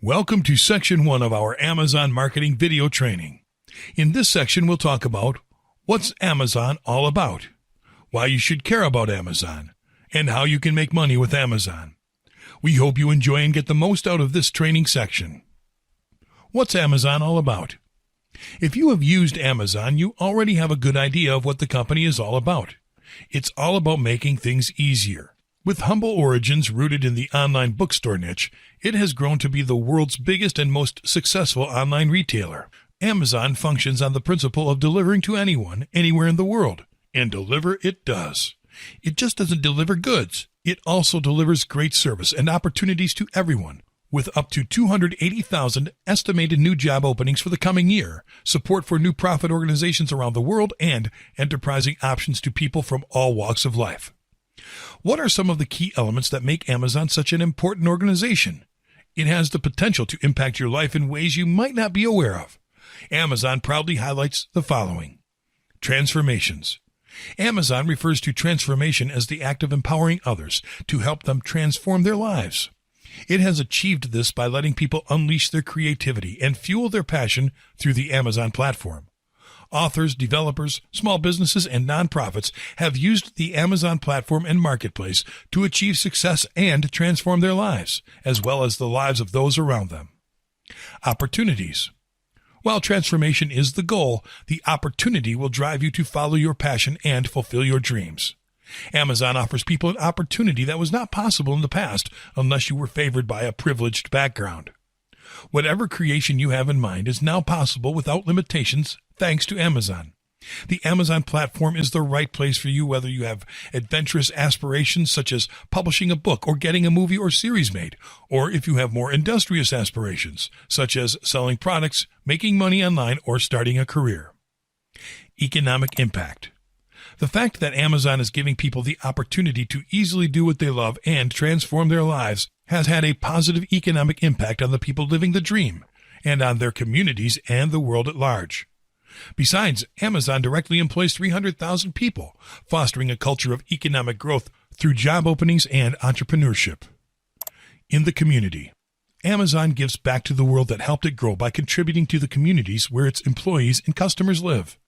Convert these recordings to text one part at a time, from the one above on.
Welcome to Section 1 of our Amazon Marketing Video Training. In this section, we'll talk about what's Amazon all about, why you should care about Amazon, and how you can make money with Amazon. We hope you enjoy and get the most out of this training section. What's Amazon all about? If you have used Amazon, you already have a good idea of what the company is all about. It's all about making things easier. With humble origins rooted in the online bookstore niche, it has grown to be the world's biggest and most successful online retailer. Amazon functions on the principle of delivering to anyone, anywhere in the world. And deliver it does. It just doesn't deliver goods. It also delivers great service and opportunities to everyone. With up to 280,000 estimated new job openings for the coming year, support for new profit organizations around the world, and enterprising options to people from all walks of life. What are some of the key elements that make Amazon such an important organization? It has the potential to impact your life in ways you might not be aware of. Amazon proudly highlights the following. Transformations. Amazon refers to transformation as the act of empowering others to help them transform their lives. It has achieved this by letting people unleash their creativity and fuel their passion through the Amazon platform. Authors, developers, small businesses, and nonprofits have used the Amazon platform and marketplace to achieve success and transform their lives, as well as the lives of those around them. Opportunities. While transformation is the goal, the opportunity will drive you to follow your passion and fulfill your dreams. Amazon offers people an opportunity that was not possible in the past unless you were favored by a privileged background. Whatever creation you have in mind is now possible without limitations thanks to Amazon. The Amazon platform is the right place for you whether you have adventurous aspirations such as publishing a book or getting a movie or series made, or if you have more industrious aspirations such as selling products, making money online, or starting a career. Economic impact. The fact that Amazon is giving people the opportunity to easily do what they love and transform their lives has had a positive economic impact on the people living the dream and on their communities and the world at large. Besides, Amazon directly employs 300,000 people, fostering a culture of economic growth through job openings and entrepreneurship. In the community. Amazon gives back to the world that helped it grow by contributing to the communities where its employees and customers live.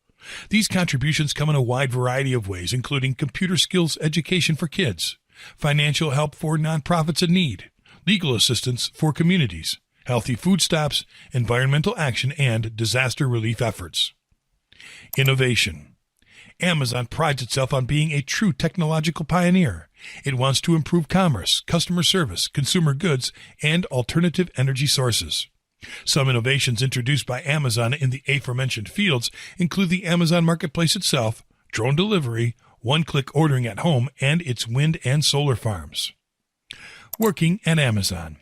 These contributions come in a wide variety of ways, including computer skills education for kids, financial help for nonprofits in need, legal assistance for communities, healthy food stops, environmental action, and disaster relief efforts. Innovation. Amazon prides itself on being a true technological pioneer. It wants to improve commerce, customer service, consumer goods, and alternative energy sources. Some innovations introduced by Amazon in the aforementioned fields include the Amazon Marketplace itself, drone delivery, one-click ordering at home, and its wind and solar farms. Working at Amazon.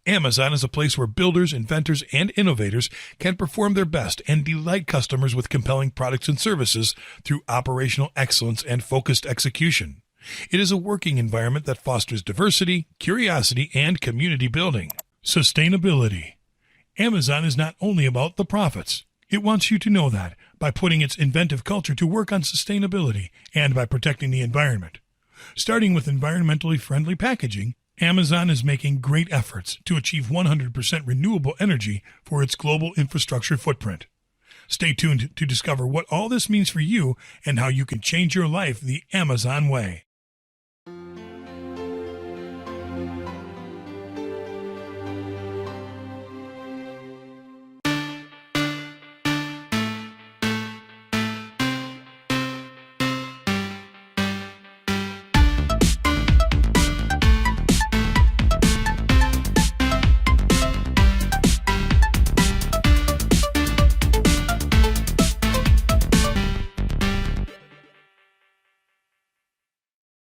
Amazon is a place where builders, inventors, and innovators can perform their best and delight customers with compelling products and services through operational excellence and focused execution. It is a working environment that fosters diversity, curiosity, and community building. Sustainability. Amazon is not only about the profits. It wants you to know that by putting its inventive culture to work on sustainability and by protecting the environment. Starting with environmentally friendly packaging, Amazon is making great efforts to achieve 100% renewable energy for its global infrastructure footprint. Stay tuned to discover what all this means for you and how you can change your life the Amazon way.